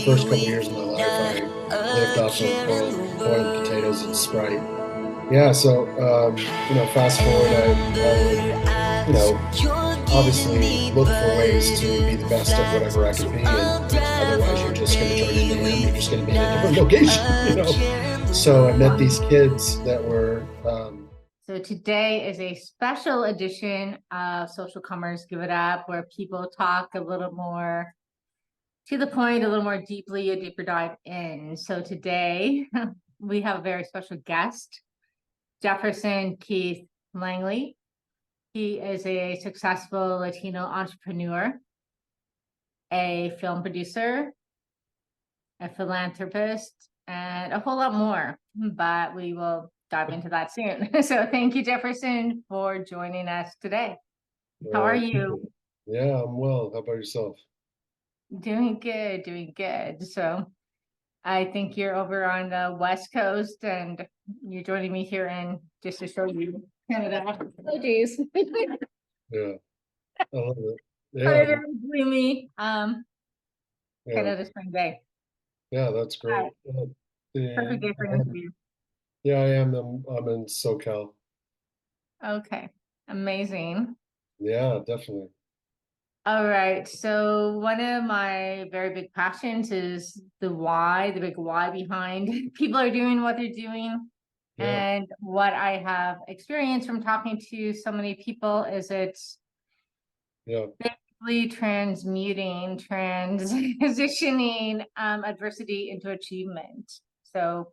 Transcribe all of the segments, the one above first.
first couple years of my life, I lived off of boiled potatoes and Sprite. Yeah, so fast forward, I would, you know, obviously look for ways to be the best at whatever I could be, and otherwise you're just going to turn into him. You're just going to be in a different location. So I met these kids that were, So today is a special edition of Social Commerce Give It Up, where people talk a little more to the point, a little more deeply, a deeper dive in. So today we have a very special guest, Jefferson Keith Langley. He is a successful Latino entrepreneur, a film producer, a philanthropist, and a whole lot more. But we will dive into that soon. So thank you, Jefferson, for joining us today. How are you? yeah, I'm well. How about yourself? Doing good, doing good. So I think you're over on the West Coast and you're joining me here in just to show you Canada. Oh, geez. Yeah, I love it. On Yeah, a very gloomy yeah, Canada spring day. yeah, that's Uh, great. Perfect day for an Um, interview. yeah, I am. I'm in SoCal. Okay, amazing. Yeah, definitely. All right. So one of my very big passions is the why, the big why behind people are doing what they're doing. Yeah, And what I have experienced from talking to so many people is it's yeah, basically transmuting, transitioning adversity into achievement. So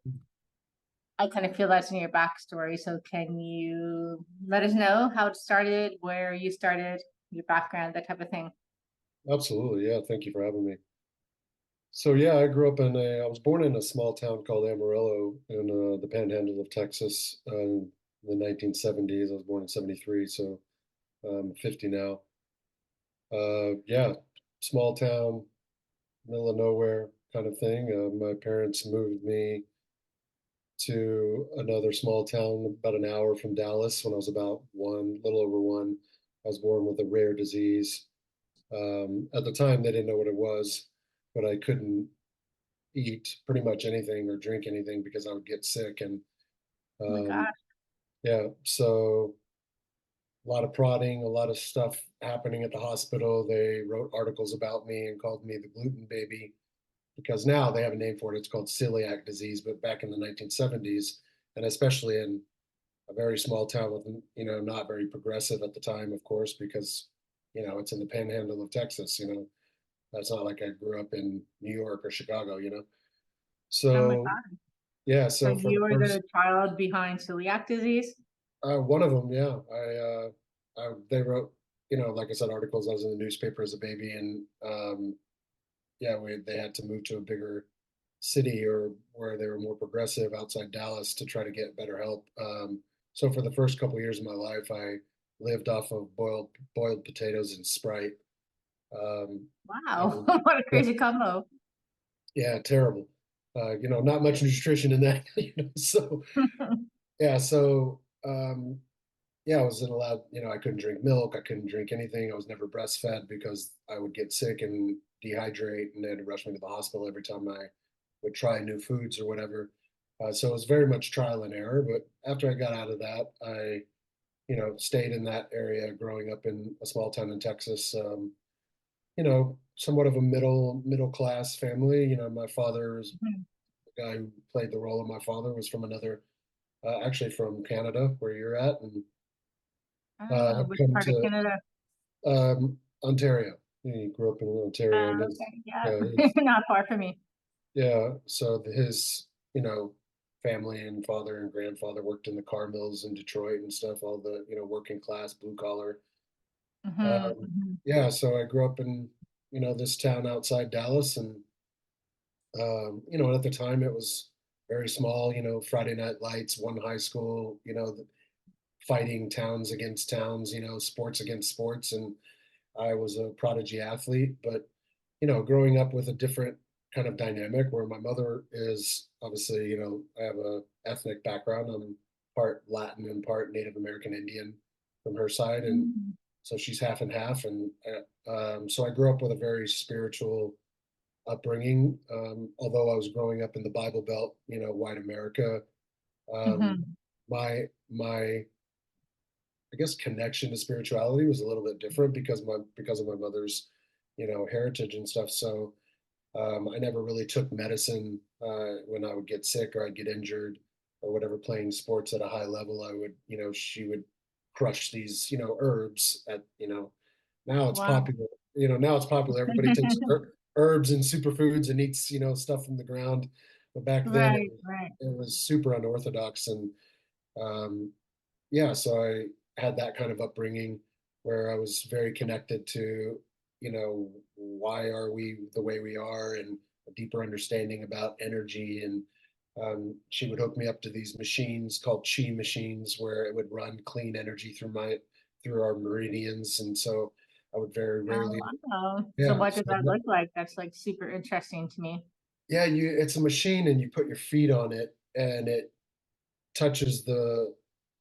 I kind of feel that's in your backstory. So can you let us know how it started, where you started, your background, that type of thing? absolutely. Yeah, thank you for having me. So yeah, I was born in a small town called Amarillo in the Panhandle of Texas in the 1970s. I was born in '73, so I'm 50 now. Yeah, small town, middle of nowhere kind of thing. My parents moved me to another small town about an hour from Dallas when I was about one, little over one. I was born with a rare disease. At the time, they didn't know what it was, but I couldn't eat pretty much anything or drink anything because I would get sick. And Oh my um, gosh. yeah, so a lot of prodding, a lot of stuff happening at the hospital. They wrote articles about me and called me the gluten baby because now they have a name for it. It's called celiac disease. But back in the 1970s, and especially in a very small town with, not very progressive at the time, of course, because, it's in the panhandle of Texas, that's not like I grew up in New York or Chicago. Oh my So, God. yeah, So so for you the were first, the child behind celiac disease? one of them, yeah, they wrote, like I said, articles. I was in the newspaper as a baby, and yeah, they had to move to a bigger city or where they were more progressive outside Dallas to try to get better help. So for the first couple of years of my life, I lived off of boiled potatoes and Sprite. Um, Wow. and What a yeah, crazy combo. yeah, terrible. Not much nutrition in that. So yeah, so yeah, I wasn't allowed. I couldn't drink milk. I couldn't drink anything. I was never breastfed because I would get sick and dehydrate, and they had to rush me to the hospital every time I would try new foods or whatever. So it was very much trial and error. But after I got out of that, I, stayed in that area, growing up in a small town in Texas. Somewhat of a middle class family. My father's Mhm. the guy who played the role of my father was from actually from Canada, where you're at, and I've Which come part of to Canada? Ontario. He grew up in Ontario, and Okay, yeah, his not far from me. yeah. So his family and father and grandfather worked in the car mills in Detroit and stuff. All the working class, blue collar. Hmm, Um, hmm. yeah. So I grew up in this town outside Dallas, and at the time it was very small. Friday night lights, one high school. Fighting towns against towns. Sports against sports, and I was a prodigy athlete, but growing up with a different kind of dynamic where my mother is obviously, I have a ethnic background. I'm part Latin and part Native American Indian from her side, and Mhm. so she's half and half. And so I grew up with a very spiritual, upbringing. Although I was growing up in the Bible Belt, white America, um, Hmm. my I guess connection to spirituality was a little bit different because of my mother's, heritage and stuff. So I never really took medicine when I would get sick or I'd get injured or whatever. Playing sports at a high level, I would, she would crush these, herbs at, now it's Wow. popular. Now it's popular. Everybody takes herbs and superfoods and eats, stuff from the ground. But back then Right, right. it was super unorthodox. And um, yeah, so I had that kind of upbringing where I was very connected to, why are we the way we are, and a deeper understanding about energy. And she would hook me up to these machines called chi machines where it would run clean energy through our meridians. And so I would very Oh, rarely, wow. So yeah. what does So that look like? That's like super interesting to me. yeah, it's a machine and you put your feet on it and it touches the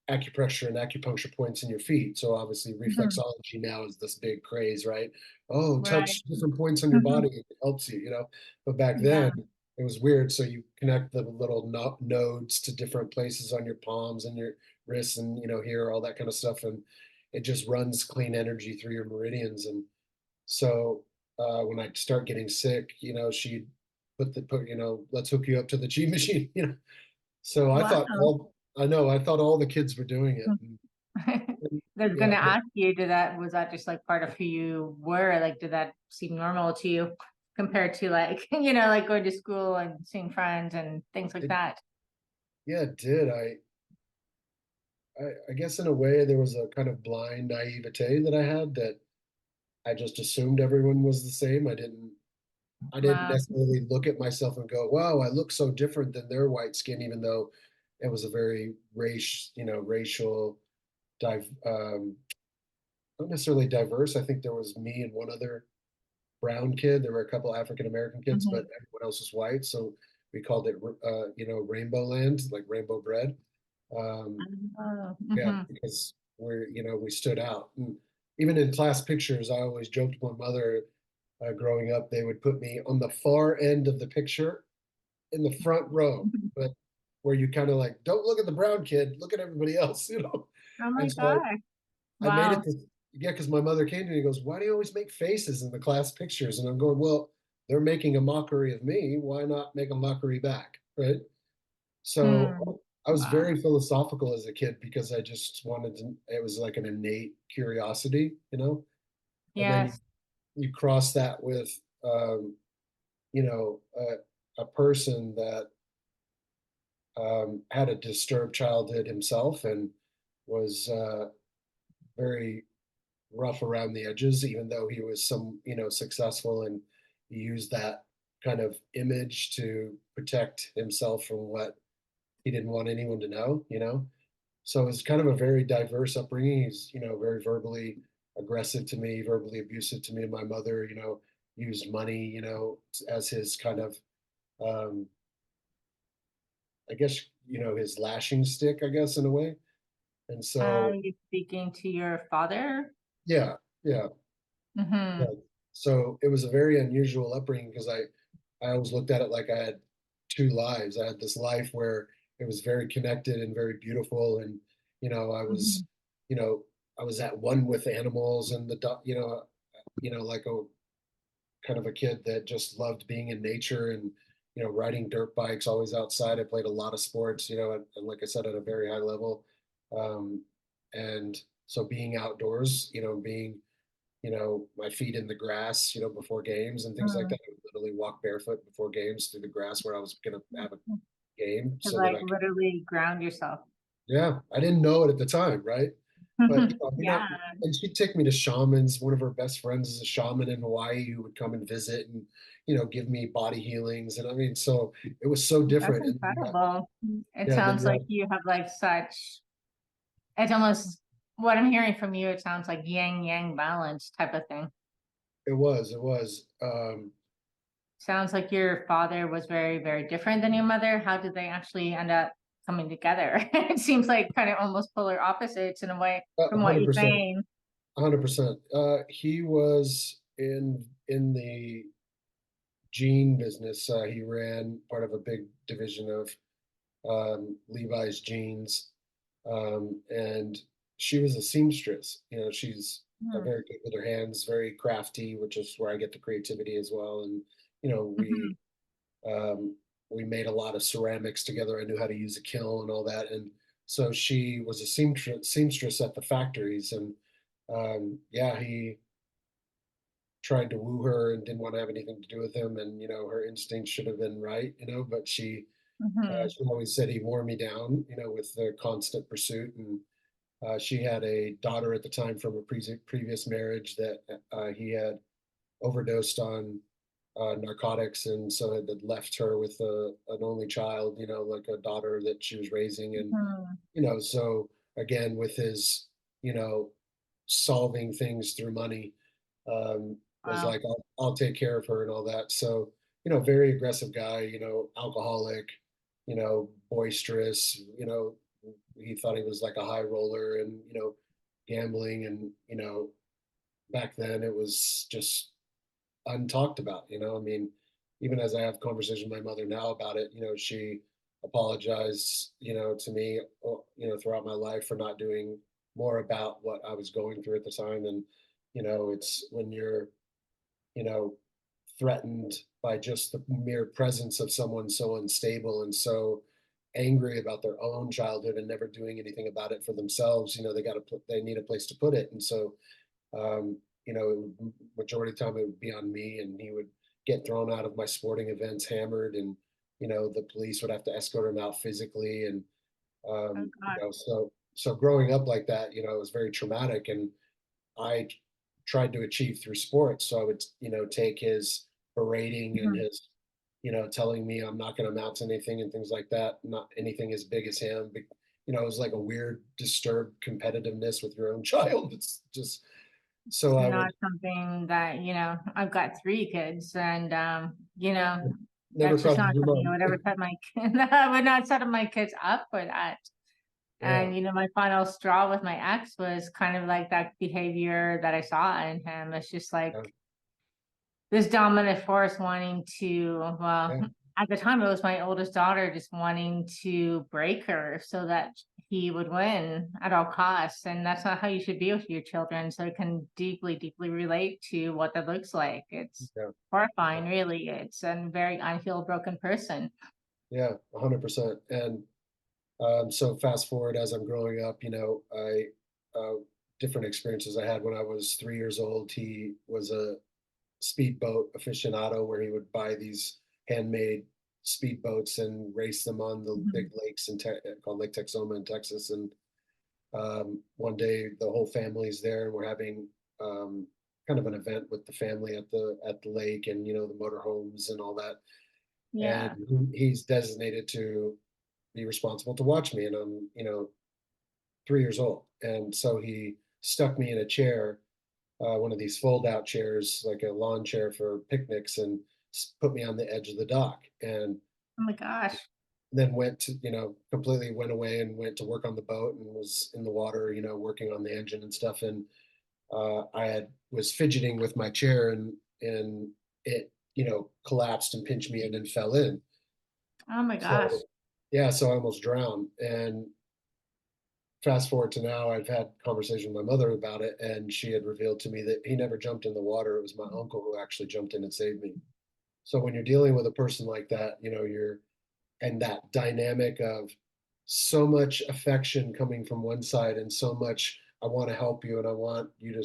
acupressure and acupuncture points in your feet. So obviously Mhm. reflexology now is this big craze, right? Oh, Right. touch different points on your body, Mhm. it helps you, But back Yeah. then it was weird. So you connect the little nodes to different places on your palms and your wrists and here, all that kind of stuff. And it just runs clean energy through your meridians. And so when I start getting sick, she'd let's hook you up to the chi machine, So Wow. I thought all the kids were doing it. I was Yeah, gonna ask you, was that just like part of who you were? Like, did that seem normal to you compared to like, like going to school and seeing friends and things like it, that? yeah, it did. I guess in a way there was a kind of blind naivete that I had that I just assumed everyone was the same. I didn't Wow. necessarily look at myself and go, wow, I look so different than their white skin, even though it was a very racial, not necessarily diverse. I think there was me and one other brown kid. There were a couple African American kids, but Hmm. everyone else was white. So we called it, Rainbow Land, like rainbow bread. Um, Oh, yeah, hmm. because we stood out. And even in class pictures, I always joked with my mother growing up, they would put me on the far end of the picture in the front row, but where you kind of like, don't look at the brown kid, look at everybody else, Oh my And so God. I made it Wow. this, yeah, because my mother came to me and goes, why do you always make faces in the class pictures? And I'm going, well, they're making a mockery of me. Why not make a mockery back? Right. So Hmm. I was Wow. very philosophical as a kid because I just wanted to, it was like an innate curiosity, and then Yes. you cross that with, you know, a person that had a disturbed childhood himself and was very rough around the edges, even though he was successful, and he used that kind of image to protect himself from what he didn't want anyone to know. So it's kind of a very diverse upbringing. He's, very verbally aggressive to me, verbally abusive to me. And my mother, used money, as his kind of, um, I guess, his lashing stick, I guess, in a way. And so, You speaking to your father? yeah, yeah. Hmm. Right. So it was a very unusual upbringing because I always looked at it like I had two lives. I had this life where it was very connected and very beautiful, and you know, I was, Hmm. you know, I was at one with animals and like a kind of a kid that just loved being in nature and riding dirt bikes, always outside. I played a lot of sports, and like I said, at a very high level, um, and so being outdoors, being my feet in the grass, before games and things like Hmm. that. I would literally walk barefoot before games through the grass where I was going to have a game To so that like I could, literally ground yourself. yeah, I didn't know it at the time, right? But, Yeah, and she'd take me to shamans. One of her best friends is a shaman in Hawaii who would come and visit and, give me body healings. And I mean, so it was so that's different. And incredible. It yeah, and then sounds you like had, you have like such, it's almost what I'm hearing from you, it sounds like yin yang balance type of thing. it was, Sounds like your father was very, very different than your mother. How did they actually end up coming together? It seems like kind of almost polar opposites in a way from what you're 100%. saying. 100%. He was in the jean business. He ran part of a big division of Levi's jeans, and she was a seamstress. She's Mhm. very good with her hands, very crafty, which is where I get the creativity as well. And you know, Mhm. um, we made a lot of ceramics together. I knew how to use a kiln and all that, and so she was a seamstress at the factories. And yeah, he tried to woo her and didn't want to have anything to do with him. And her instincts should have been right, but Mhm. she always said he wore me down, with the constant pursuit. And she had a daughter at the time from a previous marriage that he had overdosed on narcotics, and so had left her with an only child, like a daughter that she was raising. And Mhm. so again, with his, you know, solving things through money, was Wow. like, I'll take care of her and all that. So, very aggressive guy, alcoholic, boisterous, he thought he was like a high roller, and, gambling. And, back then it was just untalked about, I mean, even as I have conversations with my mother now about it, she apologized, to me, throughout my life for not doing more about what I was going through at the time. And, it's when you're, you know, threatened by just the mere presence of someone so unstable and so angry about their own childhood and never doing anything about it for themselves. They need a place to put it. And so um, majority of the time it would be on me, and he would get thrown out of my sporting events hammered, and the police would have to escort him out physically. And Oh God. so growing up like that, it was very traumatic. And I tried to achieve through sports. So I would, take his berating and Mhm. his, telling me I'm not going to amount to anything and things like that, not anything as big as him. But, it was like a weird, disturbed competitiveness with your own child. It's just It's so I would not something that, I've got three kids and, never that's just crosses not your something I mind. would ever set my kid. I would not set my kids up for that. Yeah, And, my final straw with my ex was kind of like that behavior that I saw in him. It's just like yeah, this dominant force wanting to, well, yeah, at the time it was my oldest daughter just wanting to break her so that he would win at all costs. And that's not how you should be with your children. So I can deeply, deeply relate to what that looks like. It's yeah, horrifying, really. It's a very unhealed, broken person. yeah, 100%. And so fast forward as I'm growing up, I different experiences I had when I was 3 years old. He was a speedboat aficionado where he would buy these handmade speedboats and race them on the big Mhm. lakes called Lake Texoma in Texas. And one day the whole family's there, and we're having kind of an event with the family at the lake, and the motorhomes and all that. And Yeah. he's designated to be responsible to watch me, and I'm 3 years old. And so he stuck me in a chair, one of these fold out chairs, like a lawn chair for picnics, and put me on the edge of the dock. And Oh my gosh. then went to, completely went away and went to work on the boat and was in the water, working on the engine and stuff. And was fidgeting with my chair, and it, collapsed and pinched me in and fell in. Oh my gosh. So yeah, so I almost drowned. And fast forward to now, I've had conversation with my mother about it, and she had revealed to me that he never jumped in the water. It was my uncle who actually jumped in and saved me. So when you're dealing with a person like that, you're and that dynamic of so much affection coming from one side, and so much I want to help you, and I want you to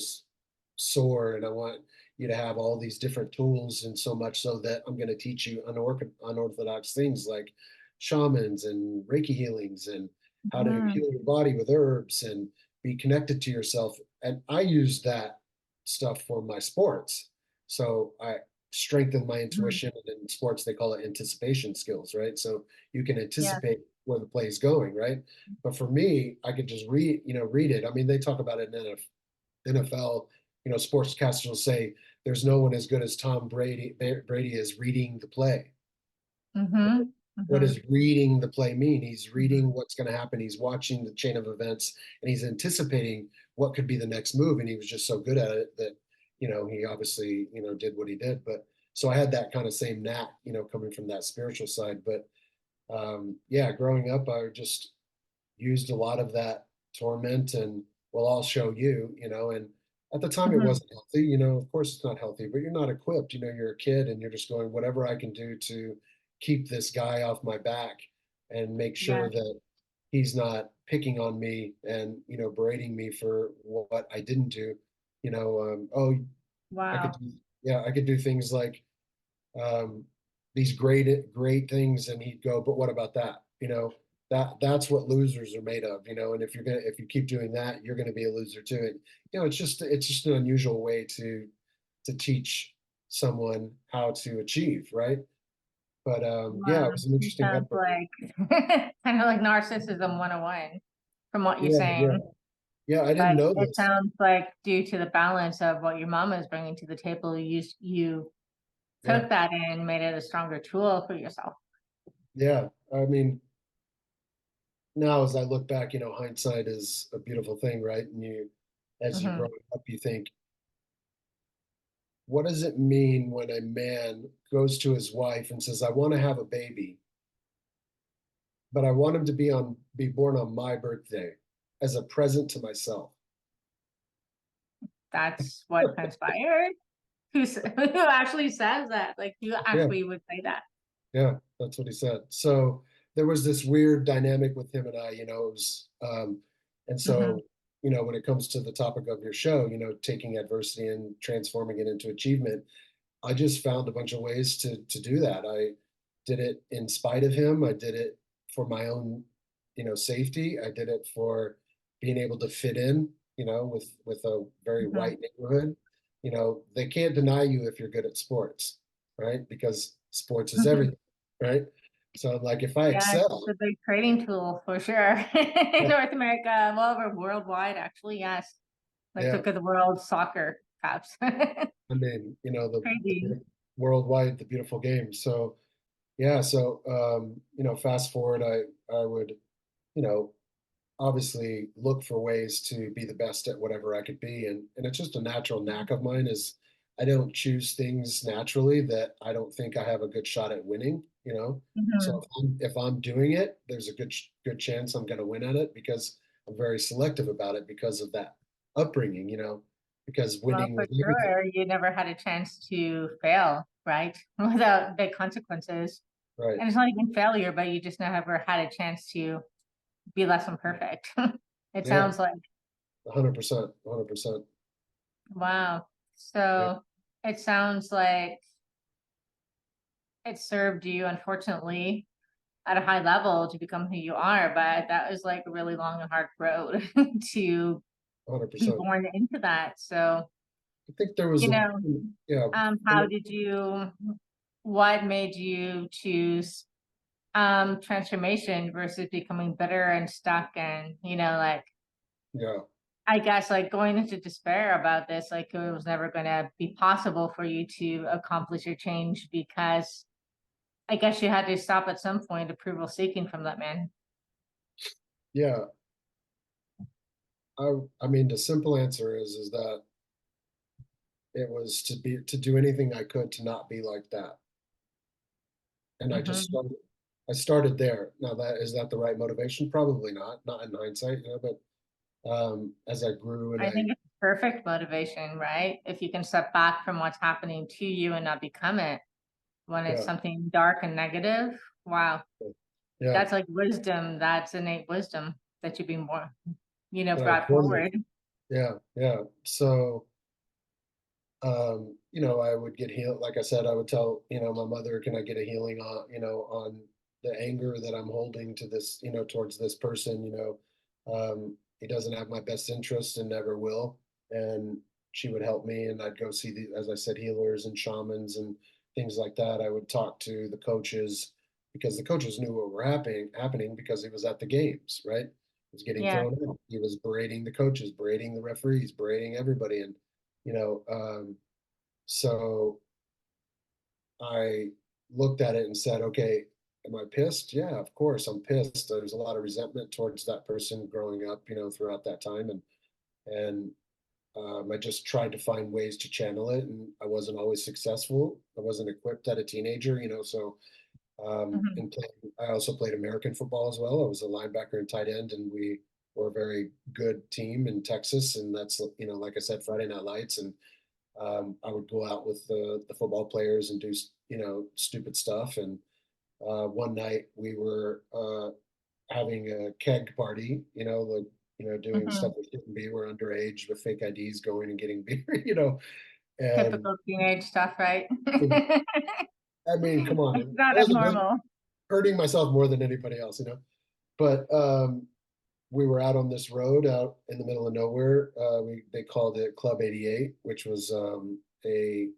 soar, and I want you to have all these different tools, and so much so that I'm going to teach you unorthodox things like shamans and Reiki healings, and how to Mhm. heal your body with herbs and be connected to yourself. And I use that stuff for my sports. So I strengthen my Mhm. intuition, and in sports they call it anticipation skills, right? So you can Yeah. anticipate where the play is going, right? But for me, I could just read it. I mean, they talk about it in NFL, sportscasters will say there's no one as good as Tom Brady. Brady is reading the play. Mhm. What Mhm. does reading the play mean? He's reading Mhm. what's going to happen. He's watching the chain of events, and he's anticipating what could be the next move. And he was just so good at it that, he obviously, did what he did. But So I had that kind of same knack, coming from that spiritual side. But yeah, growing up, I just used a lot of that torment and, well, I'll show you, and at the time it Mhm. wasn't healthy, of course it's not healthy, but you're not equipped, you're a kid and you're just going, whatever I can do to keep this guy off my back and make Yeah. sure that he's not picking on me and, berating me for what I didn't do, oh, I could Wow. do, yeah, I could do things like um, these great things, and he'd go, but what about that? That's what losers are made of, and if you keep doing that, you're gonna be a loser too. And it's just an unusual way to teach someone how to achieve, right? But yeah, Wow. it was an It interesting sounds upbringing. like kind of like narcissism 101 from what you're Yeah, yeah, saying. yeah. I didn't But know it this. sounds like due to the balance of what your mama is bringing to the table, you Yeah, took that and made it a stronger tool for yourself. yeah. I mean, now as I look back, hindsight is a beautiful thing, right? And as you grow Hmm. up, you think, what does it mean when a man goes to his wife and says, I want to have a baby, but I want him to be born on my birthday as a present to myself? That's what transpired. Who actually says that? Like, who Yeah, actually would say that? yeah, that's what he said. So there was this weird dynamic with him and I, it was, and Hmm. so, when it comes to the topic of your show, taking adversity and transforming it into achievement, I just found a bunch of ways to do that. I did it in spite of him. I did it for my own, safety. I did it for being able to fit in, with a very Hmm. white neighborhood. They can't deny you if you're good at sports, right? Because sports is everything, right? So like if I Yeah, it's excel, a big trading tool for sure. In yeah, North America, well, over worldwide, actually, yes. Like, yeah. look at the world soccer cups. I mean, Crazy. worldwide, the beautiful game. So yeah, so fast forward, I would, you know, obviously look for ways to be the best at whatever I could be. And it's just a natural knack of mine is I don't choose things naturally that I don't think I have a good shot at winning. So Hmm. if I'm doing it, there's a good chance I'm going to win at it because I'm very selective about it because of that upbringing, because Well, winning for was everything. sure, you never had a chance to fail, right? Without big consequences. Right. And it's not even failure, but you just never had a chance to be less than perfect. It Yeah. sounds like, 100%. 100%. wow. Yeah. So it sounds like it served you, unfortunately, at a high level to become who you are, but that was like a really long and hard road to be 100%. born into that. So, I think there was you a, know, yeah. how did you, what made you choose transformation versus becoming bitter and stuck and, like, Yeah. I guess like going into despair about this, like it was never going to be possible for you to accomplish your change because I guess you had to stop at some point approval seeking from that man. Yeah. I mean, the simple answer is that it was to do anything I could to not be like that. And Hmm. I started there. Now that is that the right motivation? Probably not in hindsight, but as I grew and I think it's perfect motivation, right? If you can step back from what's happening to you and not become it when it's yeah, something dark and negative. Wow. yeah, That's like wisdom. That's innate wisdom that you've been more, that I brought formed. forward. Yeah, yeah. So I would get healed. Like I said, I would tell, my mother, can I get a healing on the anger that I'm holding to this, towards this person, he doesn't have my best interest and never will. And she would help me and I'd go see as I said, healers and shamans and things like that. I would talk to the coaches because the coaches knew what were happening because he was at the games, right? He was getting Yeah. thrown out. He was berating the coaches, berating the referees, berating everybody. And so I looked at it and said, okay, am I pissed? Yeah, of course I'm pissed. There's a lot of resentment towards that person growing up, throughout that time. And I just tried to find ways to channel it, and I wasn't always successful. I wasn't equipped at a teenager, so Mhm, and I also played American football as well. I was a linebacker and tight end, and we were a very good team in Texas. And that's, like I said, Friday Night Lights. And I would go out with the football players and do, stupid stuff. And one night we were having a keg party, doing mhm. stuff we shouldn't be. We're underage with fake IDs going and getting beer, and Typical teenage stuff, right? I mean, come on, It's I not wasn't abnormal. hurting myself more than anybody else. But we were out on this road out in the middle of nowhere. They called it Club 88, which was a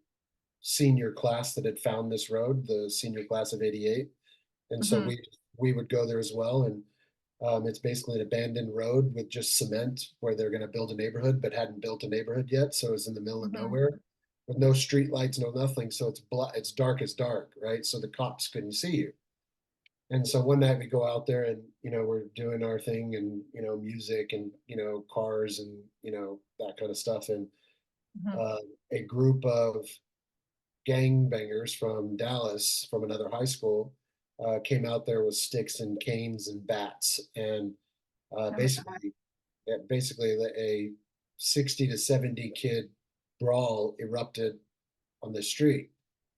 senior class that had found this road, the senior class of 88. And so Mhm, we would go there as well. And it's basically an abandoned road with just cement where they're going to build a neighborhood, but hadn't built a neighborhood yet. So it's in the middle of mhm. nowhere with no street lights, no nothing. So it's dark as dark, right? So the cops couldn't see you. And so one night we go out there and, we're doing our thing and, music and, cars and, that kind of stuff. And Mhm. uh, a group of gangbangers from Dallas, from another high school, came out there with sticks and canes and bats. And uh, Oh my God. basically, basically a 60 to 70 kid brawl erupted on the street,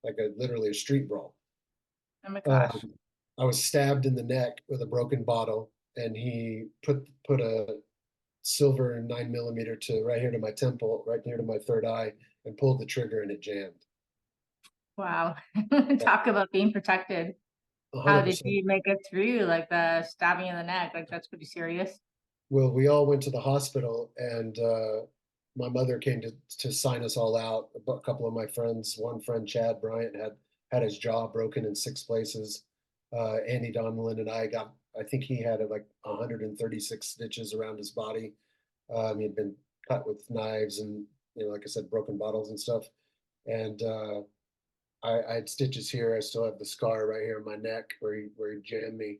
like literally a street brawl. Oh my gosh. Um, I was stabbed in the neck with a broken bottle, and he put a silver 9 millimeter to right here to my temple, right near to my third eye, and pulled the trigger, and it jammed. Wow. Yeah, Talk about being protected. How did 100%. you make it through? Like the stabbing in the neck? Like that's pretty serious. Well, we all went to the hospital, and my mother came to sign us all out. A couple of my friends, one friend, Chad Bryant, had his jaw broken in 6 places. Andy Donlin and I think he had like 136 stitches around his body. He had been cut with knives and, like I said, broken bottles and stuff. And I had stitches here. I still have the scar right here on my neck where he jammed me.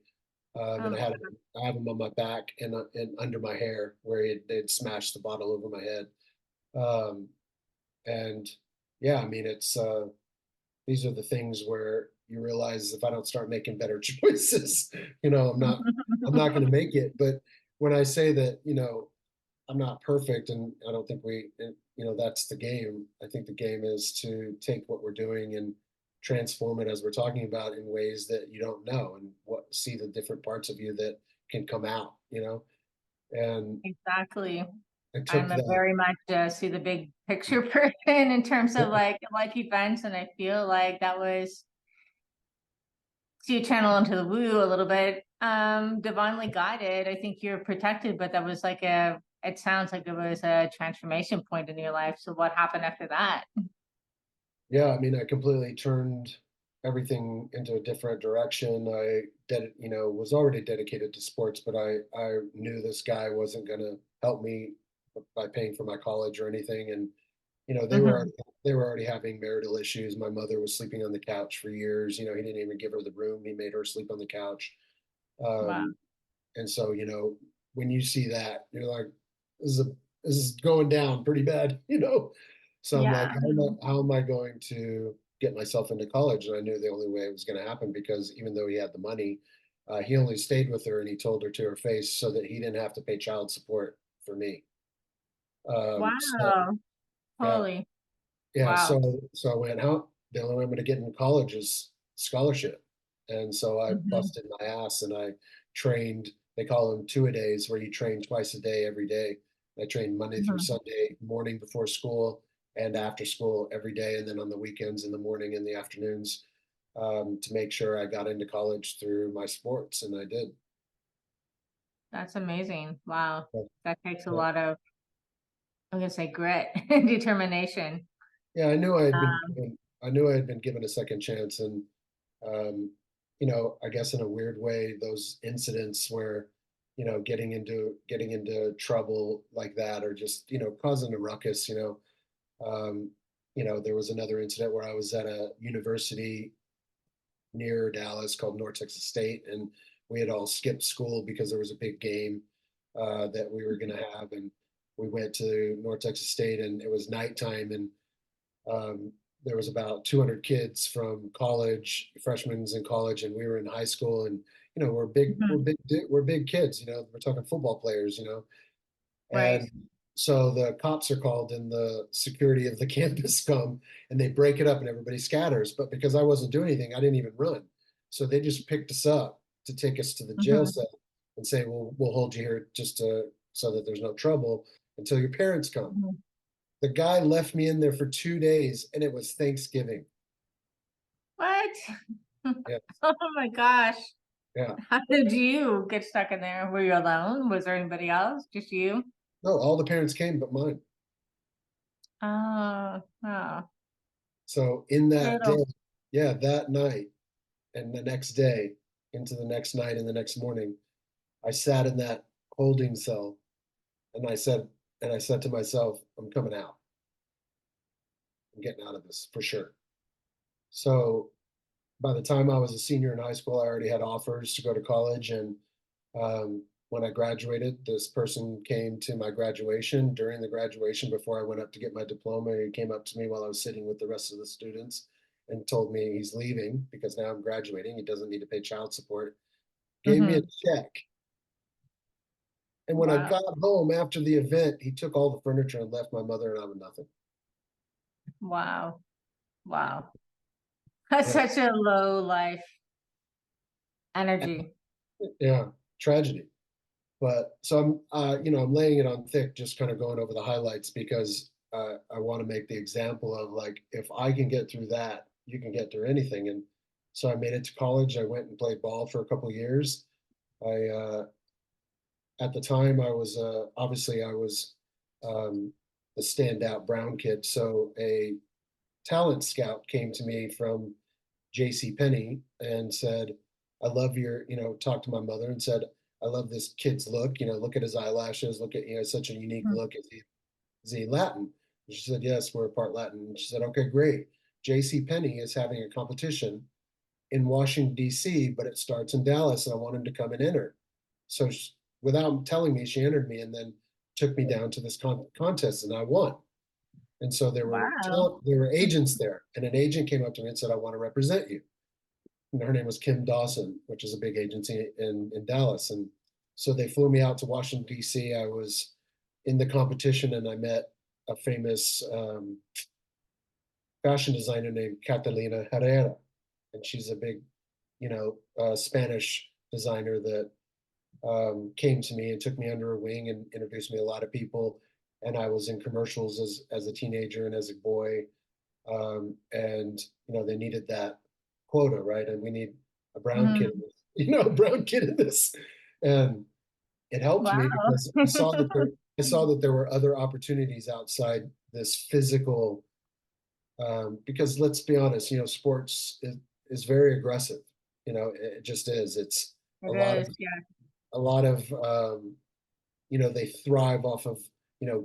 Oh And my God. I have them on my back and under my hair where they'd smashed the bottle over my head. Um, and yeah, I mean, these are the things where you realize if I don't start making better choices, I'm not going to make it. But when I say that, I'm not perfect, and I don't think that's the game. I think the game is to take what we're doing and transform it as we're talking about in ways that you don't know and see the different parts of you that can come out. And Exactly. I took I'm a that. very much see the big picture person in terms Yeah, of like life events, and I feel like that was to channel into the woo a little bit. Divinely guided. I think you're protected, but that was like it sounds like it was a transformation point in your life. So what happened after that? yeah, I mean, I completely turned everything into a different direction. Was already dedicated to sports, but I knew this guy wasn't going to help me by paying for my college or anything. And Hmm. they were already having marital issues. My mother was sleeping on the couch for years. He didn't even give her the room. He made her sleep on the couch. Wow. Um, and so, when you see that, you're like, this is a this is going down pretty bad. So I'm like, Yeah. how am I going to get myself into college? And I knew the only way it was going to happen because even though he had the money, he only stayed with her and he told her to her face so that he didn't have to pay child support for me. So Wow. yeah, Holy. yeah. Wow. So I went, how the only way I'm going to get into college is scholarship. And so I Hmm. busted my ass and I trained, they call them two-a-days, where you train twice a day every day. I trained Monday through Hmm. Sunday, morning before school and after school every day, and then on the weekends in the morning and the afternoons, to make sure I got into college through my sports, and I did. That's amazing. Wow. Yeah, That takes a yeah. lot of, I'm gonna say grit and determination. Yeah, Um, I knew I had been given a second chance, and um, I guess in a weird way, those incidents where, getting into trouble like that, or just, causing a ruckus. There was another incident where I was at a university near Dallas called North Texas State, and we had all skipped school because there was a big game that we were going to have, and we went to North Texas State, and it was nighttime, and um, there was about 200 kids from college, freshmen in college, and we were in high school, and Mhm. we're big kids. We're talking football players. Right. And so the cops are called, and the security of the campus come, and they break it up, and everybody scatters. But because I wasn't doing anything, I didn't even run. So they just picked us up to take us to the jail Mhm. cell and say, "Well, we'll hold you here so that there's no trouble until your parents come." Mhm. The guy left me in there for 2 days, and it was Thanksgiving. What? Yeah, Oh my gosh. yeah. How did you get stuck in there? Were you alone? Was there anybody else? Just you? No, all the parents came but mine. Oh, oh, So in that day, brutal. yeah, that night and the next day, into the next night and the next morning, I sat in that holding cell, and I said to myself, I'm coming out. I'm getting out of this for sure. So by the time I was a senior in high school, I already had offers to go to college. And when I graduated, this person came to my graduation. During the graduation, before I went up to get my diploma, he came up to me while I was sitting with the rest of the students and told me he's leaving because now I'm graduating. He doesn't need to pay child support. Gave me a Hmm. check. And when I Wow. got home after the event, he took all the furniture and left my mother and I with nothing. Wow. Wow. That's Yeah. such a low life energy. Yeah. Tragedy. But so I'm laying it on thick, just kind of going over the highlights because I want to make the example of like, if I can get through that, you can get through anything. And so I made it to college. I went and played ball for a couple of years. At the time, obviously I was um, the standout brown kid. So a talent scout came to me from J.C. Penney and said, I love talked to my mother and said, I love this kid's look. Look at his eyelashes. Look at, such a unique Mhm. look. Is he Latin? And she said, yes, we're part Latin. And she said, okay, great. J.C. Penney is having a competition in Washington, D.C., but it starts in Dallas, and I want him to come and enter. So without telling me, she entered me and then took me down to this contest, and I won. And so Wow. there were agents there, and an agent came up to me and said, "I want to represent you." And her name was Kim Dawson, which is a big agency in Dallas. And so they flew me out to Washington D.C. I was in the competition, and I met a famous fashion designer named Catalina Herrera, and she's a big, Spanish designer that came to me and took me under her wing and introduced me to a lot of people. And I was in commercials as a teenager and as a boy. And they needed that quota, right? And we need a brown kid, Mhm. a brown kid in this. And it helped Wow. me because I saw that there were other opportunities outside this physical. Because let's be honest, sports is very aggressive. It just is. It's a It lot of is, yeah. they thrive off of,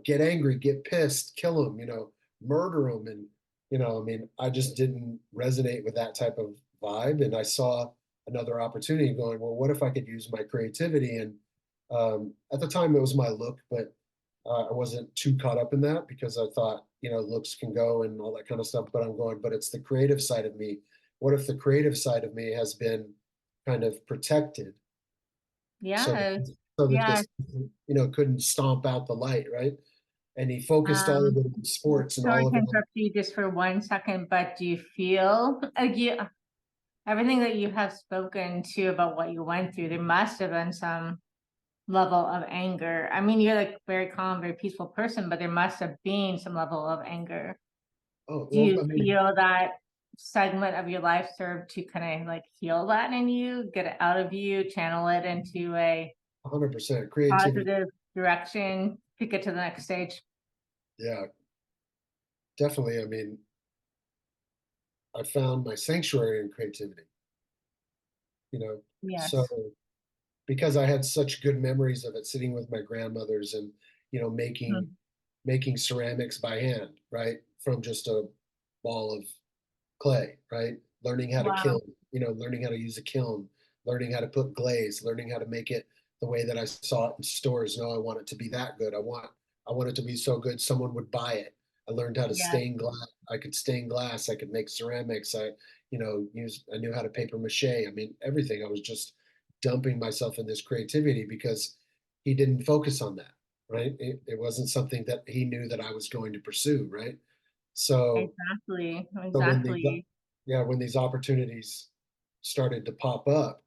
get angry, get pissed, kill them, murder them. And, I mean, I just didn't resonate with that type of vibe. And I saw another opportunity going, well, what if I could use my creativity? And at the time, it was my look, but I wasn't too caught up in that because I thought, looks can go and all that kind of stuff. But I'm going, but it's the creative side of me. What if the creative side of me has been kind of protected so that Yes. so that Yes. this couldn't stomp out the light, right? And he focused all of Um, it on sports and Sorry all to of it on. interrupt you just for 1 second, but do you feel everything that you have spoken to about what you went through, there must have been some level of anger. I mean, you're like very calm, very peaceful person, but there must have been some level of anger. Oh Do well, you I mean, feel that segment of your life served to kind of like heal that in you, get it out of you, channel it into a 100% creativity. positive direction, take it to the next stage? Yeah, definitely. I mean, I found my sanctuary in creativity. You know, so Yes. because I had such good memories of it, sitting with my grandmothers and making Mhm. ceramics by hand, right, from just a ball of clay, right? Learning how to Wow. kiln, learning how to use a kiln, learning how to put glaze, learning how to make it the way that I saw it in stores. No, I want it to be that good. I want I want it to be so good someone would buy it. I learned how to Yeah, stain glass. I could stain glass. I could make ceramics. I knew how to paper mache. I mean, everything. I was just dumping myself in this creativity because he didn't focus on that, right? It wasn't something that he knew that I was going to pursue, right? So, exactly, so when these, exactly. yeah, when these opportunities started to pop up,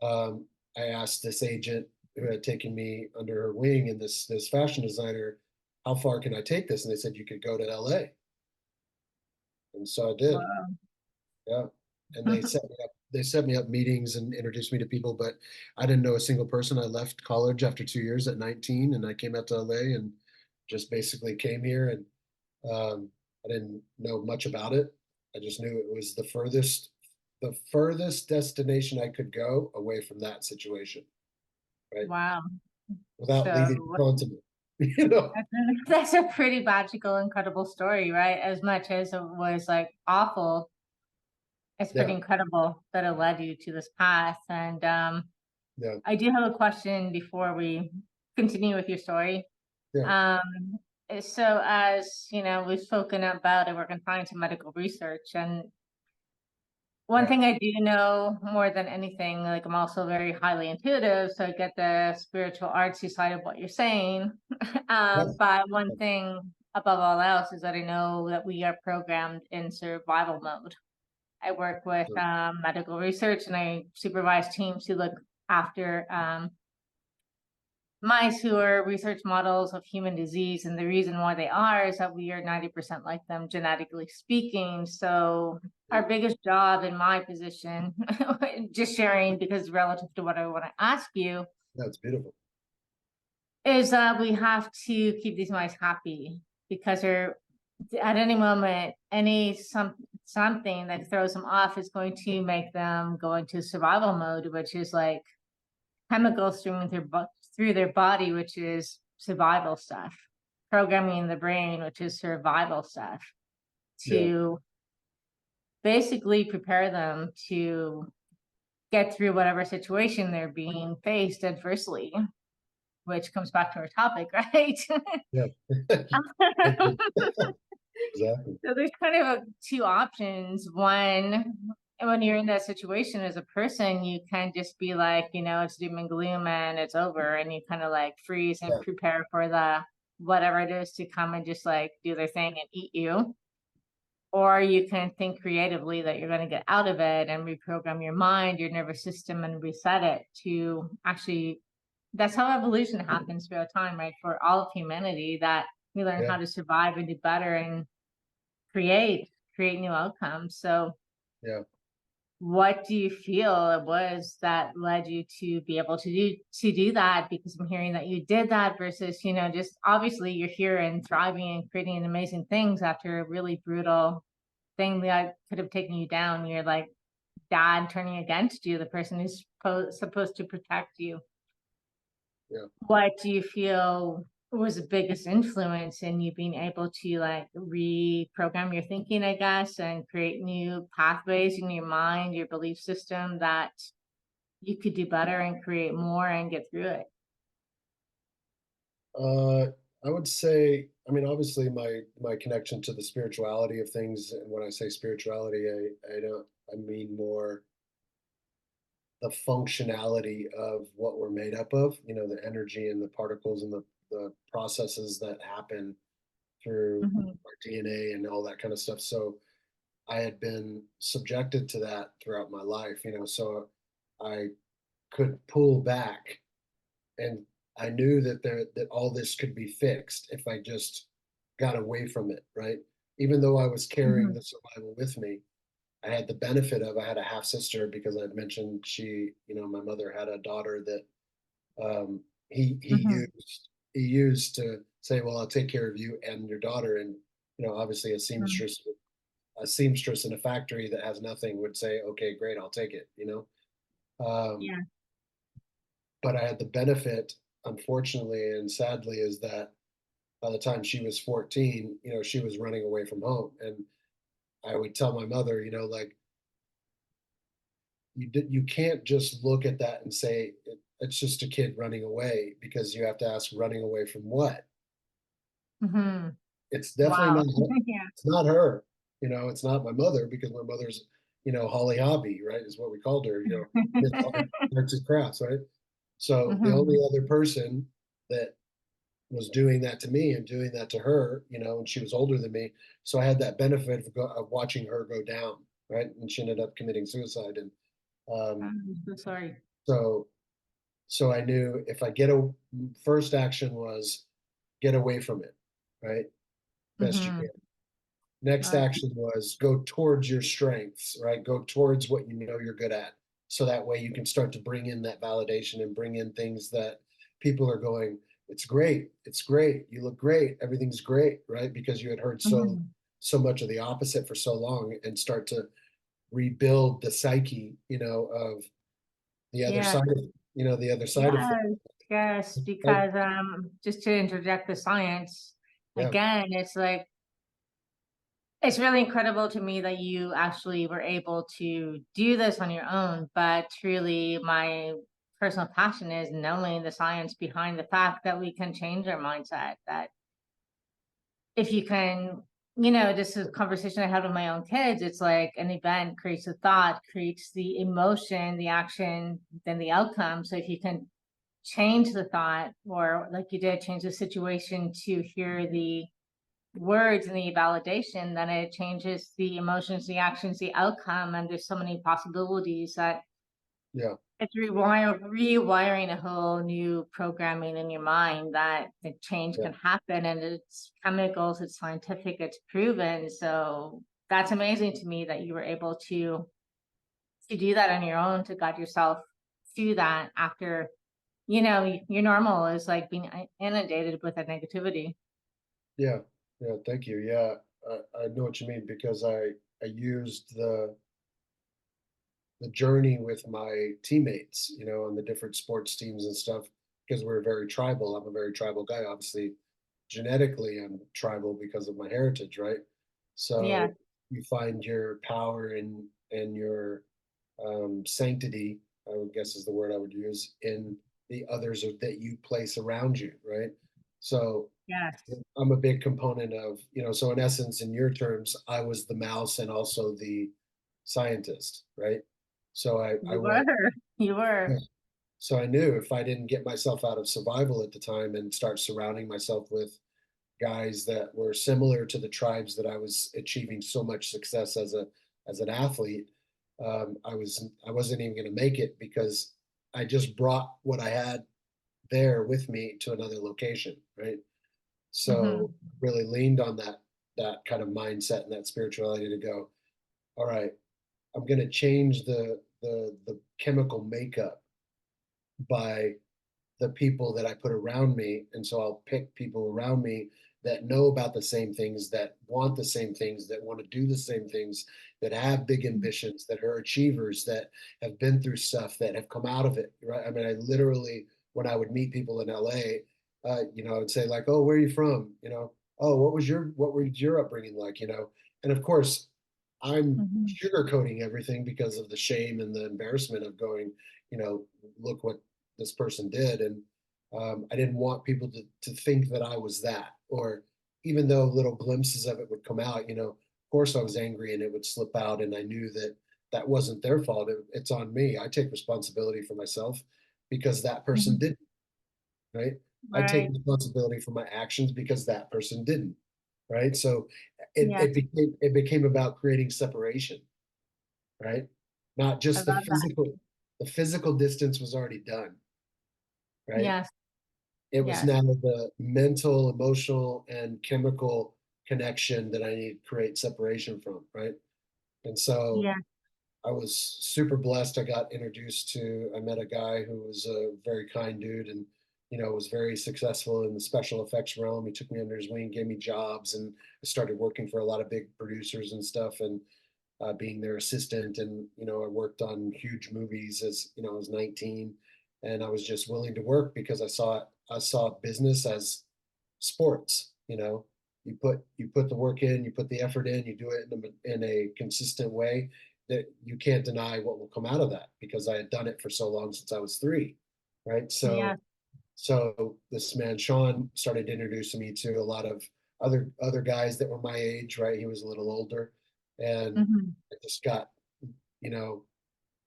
um, I asked this agent who had taken me under her wing and this fashion designer, how far can I take this? And they said you could go to LA. And so I did. Wow. Yeah. And they set me up meetings and introduced me to people, but I didn't know a single person. I left college after 2 years at 19 and I came out to LA and just basically came here and I didn't know much about it. I just knew it was the furthest destination I could go away from that situation, right? Wow. Without So leaving the continent, you know? that's a pretty magical, incredible story, right? As much as it was like awful, it's pretty Yeah, incredible that it led you to this path. And yeah, I do have a question before we continue with your story. yeah, Um, so as you know, we've spoken about it, we're confined to medical research, and one right. thing I do know more than anything, like I'm also very highly intuitive, so I get the spiritual artsy side of what you're saying. Yes. But one thing above all else is that I know that we are programmed in survival mode. I work with medical research and I supervise teams who look after mice who are research models of human disease. And the reason why they are is that we are 90% like them, genetically speaking. So, Yeah, our biggest job in my position, just sharing because relative to what I want to ask you, that's beautiful. is that we have to keep these mice happy because they're at any moment, something that throws them off is going to make them go into survival mode, which is like chemicals through their body, which is survival stuff, programming the brain, which is survival stuff, Yeah, to basically prepare them to get through whatever situation they're being faced adversely, which comes back to our topic, right? yeah. Exactly. So there's kind of two options. One, when you're in that situation as a person, you can just be like, it's doom and gloom and it's over, and you kind of like freeze and Yeah, prepare for the whatever it is to come and just like do their thing and eat you. Or you can think creatively that you're going to get out of it and reprogram your mind, your nervous system, and reset it to actually. That's how evolution happens throughout time, right? For all of humanity, that we learn yeah, how to survive and do better and create new outcomes. So yeah. what do you feel it was that led you to be able to do that? Because I'm hearing that you did that versus, just obviously you're here and thriving and creating amazing things after a really brutal thing that could have taken you down. You're like dad turning against you, the person who's supposed to protect you. Yeah. What do you feel was the biggest influence in you being able to like reprogram your thinking, I guess, and create new pathways in your mind, your belief system that you could do better and create more and get through it? Uh, I would say, I mean, obviously my connection to the spirituality of things, and when I say spirituality, I don't I mean more the functionality of what we're made up of, the energy and the particles and the processes that happen through Mhm. our DNA and all that kind of stuff. So I had been subjected to that throughout my life, so I could pull back and I knew that all this could be fixed if I just got away from it, right? Even though I was carrying Mhm. the survival with me, I had the benefit of I had a half sister because I'd mentioned my mother had a daughter that um, Mhm. he used to say, well, I'll take care of you and your daughter, and obviously Mhm. a seamstress in a factory that has nothing would say, okay, great, I'll take it, Um, Yeah. but I had the benefit, unfortunately and sadly, is that by the time she was 14, she was running away from home. And I would tell my mother, like, you can't just look at that and say it's just a kid running away because you have to ask running away from what, Hmm. It's definitely Wow. not her. Yeah. It's not her. It's not my mother because my mother's, Holly Hobby, right, is what we called her, Miss Arts and Crafts, right? So the only Hmm. other person that was doing that to me and doing that to her, and she was older than me. So I had that benefit of watching her go down, right? And she ended up committing suicide. And um, I'm so sorry. so, so I knew if I get a first action was get away from it, right? Best you Hmm. can. Next Okay. action was go towards your strengths, right? Go towards what you know you're good at. So that way you can start to bring in that validation and bring in things that people are going, it's great, it's great, you look great, everything's great, right? Because you had heard Hmm. so much of the opposite for so long and start to rebuild the psyche, of the other Yeah. side of the other side of things. Yes. Yes. Right? Because just to interject the science Yeah, again, it's like it's really incredible to me that you actually were able to do this on your own. But truly, my personal passion is knowing the science behind the fact that we can change our mindset. That if you can, this is a conversation I had with my own kids. It's like an event creates a thought, creates the emotion, the action, then the outcome. So if you can change the thought, or like you did, change the situation to hear the words and the validation, then it changes the emotions, the actions, the outcome. And there's so many possibilities that yeah, it's rewiring a whole new programming in your mind that the change yeah, can happen, and it's chemicals, it's scientific, it's proven. So that's amazing to me that you were able to do that on your own, to guide yourself to that after, your normal is like being inundated with that negativity. yeah, yeah. Thank you. Yeah, I know what you mean because I used the journey with my teammates, on the different sports teams and stuff, because we're very tribal. I'm a very tribal guy. Obviously, genetically, I'm tribal because of my heritage, right? Yeah. So you find your power and your sanctity, I would guess is the word I would use, in the others that you place around you, right? So Yes. I'm a big component of, so in essence, in your terms, I was the mouse and also the scientist, right? So I You were. went, You yeah. were. So I knew if I didn't get myself out of survival at the time and start surrounding myself with guys that were similar to the tribes that I was achieving so much success as an athlete, I wasn't even going to make it because I just brought what I had there with me to another location, right? So Hmm. really leaned on that kind of mindset and that spirituality to go, all right, I'm going to change the chemical makeup by the people that I put around me. And so I'll pick people around me that know about the same things, that want the same things, that want to do the same things, that have big ambitions, that are achievers, that have been through stuff, that have come out of it. Right. I mean, I literally, when I would meet people in LA, I would say like, "Oh, where are you from?" "Oh, what was your upbringing like?" And of course, I'm Hmm. sugarcoating everything because of the shame and the embarrassment of going, look what this person did. And I didn't want people to think that I was that, or even though little glimpses of it would come out, of course I was angry and it would slip out. And I knew that that wasn't their fault. It's on me. I take responsibility for myself because that person Hmm. didn't, right? I take Right. responsibility for my actions because that person didn't, right? So Yes. it became about creating separation, right? Not I just love that. the physical distance was already done, right? Yes. It was Yes. now the mental, emotional, and chemical connection that I need to create separation from, right? And so Yeah. I was super blessed. I met a guy who was a very kind dude and, was very successful in the special effects realm. He took me under his wing, gave me jobs, and I started working for a lot of big producers and stuff. And being their assistant. And, I worked on huge movies as, I was 19 and I was just willing to work because I saw business as sports, you put the work in, you put the effort in, you do it in a consistent way that you can't deny what will come out of that because I had done it for so long since I was 3. Right. Yeah. So this man, Sean, started introducing me to a lot of other guys that were my age, right? He was a little older. And Mhm. I just got, you know,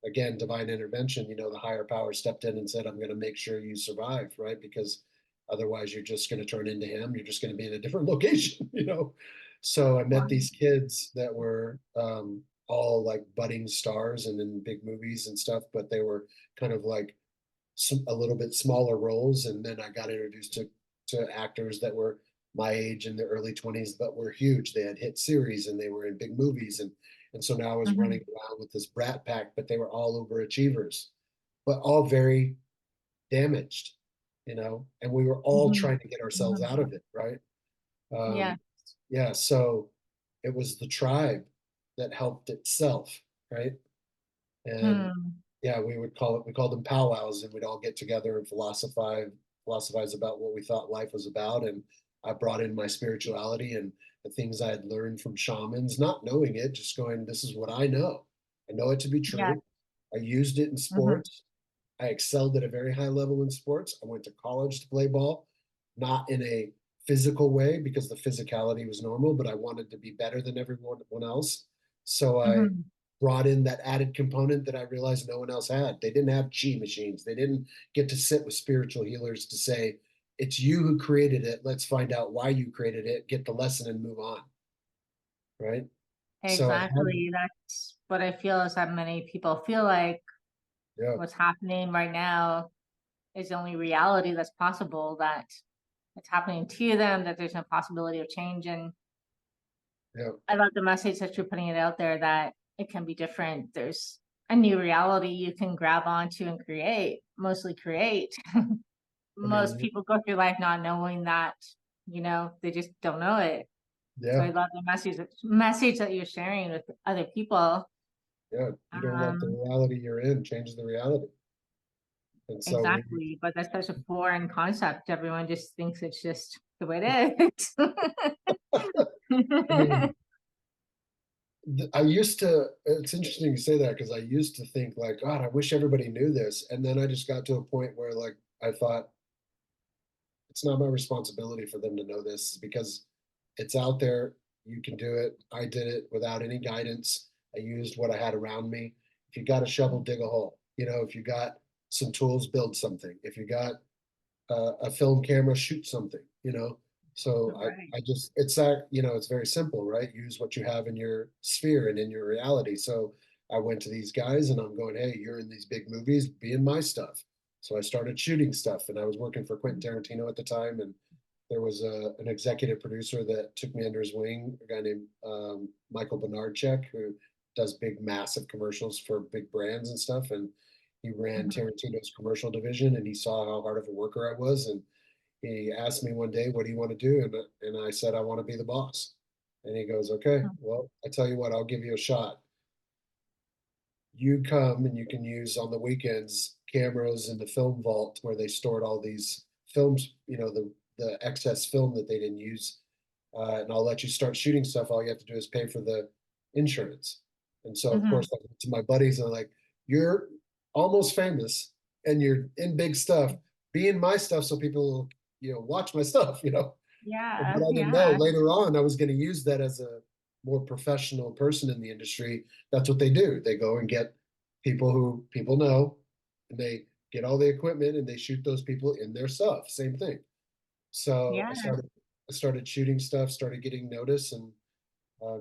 again, divine intervention, the higher power stepped in and said, I'm going to make sure you survive, right? Because otherwise you're just going to turn into him. You're just going to be in a different location. So I met Wow. these kids that were all like budding stars and in big movies and stuff, but they were kind of like a little bit smaller roles. And then I got introduced to actors that were my age in their early 20s, but were huge. They had hit series and they were in big movies. And so now I was running Mhm. around with this brat pack, but they were all overachievers, but all very damaged, and we were all Mhm. trying to get ourselves Mhm. out of it, right? Yeah. Um, yeah, so it was the tribe that helped itself, right? And Hmm. yeah, we called them powwows, and we'd all get together and philosophize about what we thought life was about. And I brought in my spirituality and the things I had learned from shamans, not knowing it, just going, this is what I know. I know it to be Yeah. true. I used it in Mhm. sports. I excelled at a very high level in sports. I went to college to play ball, not in a physical way because the physicality was normal, but I wanted to be better than everyone else. So I Mhm. brought in that added component that I realized no one else had. They didn't have chi machines. They didn't get to sit with spiritual healers to say, it's you who created it. Let's find out why you created it, get the lesson and move on. Right. So I had, Exactly. That's what I feel is that many people feel like yeah, what's happening right now is the only reality that's possible, that it's happening to them, that there's no possibility of change. And yeah. I love the message that you're putting it out there that it can be different. There's a new reality you can grab onto and create, mostly create. I Most mean, people go through life not knowing that, they just don't know it. So yeah, I love the message that you're sharing with other people. yeah. You don't let the Um, reality you're in change the reality. And so we, exactly. But that's such a foreign concept. Everyone just thinks it's just the way it I mean, is. I used to, it's interesting you say that because I used to think like, God, I wish everybody knew this. And then I just got to a point where like I thought it's not my responsibility for them to know this because it's out there. You can do it. I did it without any guidance. I used what I had around me. If you got a shovel, dig a hole. If you got some tools, build something. If you got a film camera, shoot something. So Right. I just, it's that, it's very simple, right? Use what you have in your sphere and in your reality. So I went to these guys and I'm going, hey, you're in these big movies, be in my stuff. So I started shooting stuff and I was working for Quentin Tarantino at the time. And there was an executive producer that took me under his wing, a guy named Michael Bernardchek, who does big, massive commercials for big brands and stuff. And he ran Mhm. Tarantino's commercial division, and he saw how hard of a worker I was. And he asked me one day, "What do you want to do?" And I said, "I want to be the boss." And he goes, "Okay, well, I tell you what, I'll give you a shot. You come and you can use on the weekends cameras in the film vault where they stored all these films, the excess film that they didn't use, and I'll let you start shooting stuff. All you have to do is pay for the insurance." And so, of Mhm. course, I went to my buddies and I'm like, "You're almost famous and you're in big stuff. Be in my stuff so people, watch my stuff." And Yeah, what I didn't know yeah, later on, I was going to use that as a more professional person in the industry. That's what they do. They go and get people who people know, and they get all the equipment and they shoot those people in their stuff. Same thing. So yeah. I started shooting stuff, started getting notice, and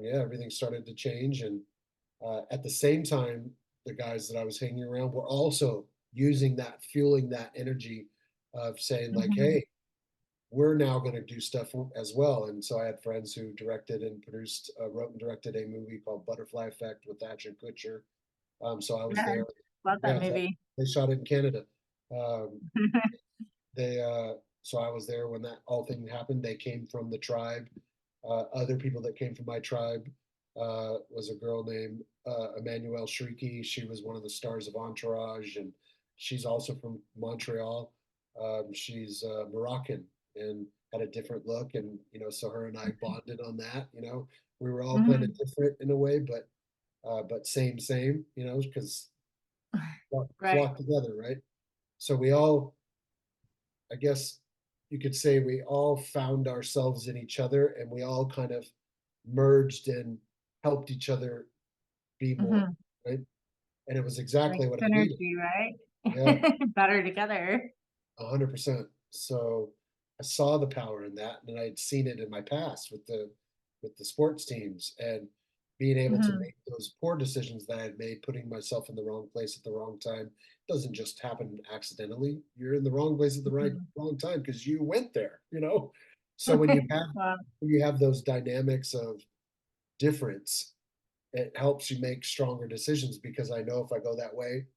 yeah, everything started to change. And at the same time, the guys that I was hanging around were also using that, fueling that energy of saying like, Mhm. "Hey, we're now going to do stuff as well." And so I had friends who directed and produced, wrote and directed a movie called Butterfly Effect with Ashton Kutcher. So I was Yeah, there. love that Yeah, movie. they shot it in Canada. Um, they so I was there when that all thing happened. They came from the tribe. Other people that came from my tribe was a girl named Emmanuelle Shrieky. She was one of the stars of Entourage, and she's also from Montreal. She's Moroccan and had a different look, and so her and I bonded on that. We were all kind of Mhm. different in a way, but same. Because Right. flock together, right? So we all I guess you could say we all found ourselves in each other and we all kind of merged and helped each other be more, Hmm. right? And it was Like exactly what I needed. synergy, Yeah, right? Better together. 100%. So I saw the power in that, and I'd seen it in my past with the sports teams and being able to Hmm. make those poor decisions that I had made, putting myself in the wrong place at the wrong time, doesn't just happen accidentally. You're in the wrong place at the Hmm. wrong time because you went there, you know? So when you have Well, those dynamics of difference, it helps you make stronger decisions because I know if I go that way,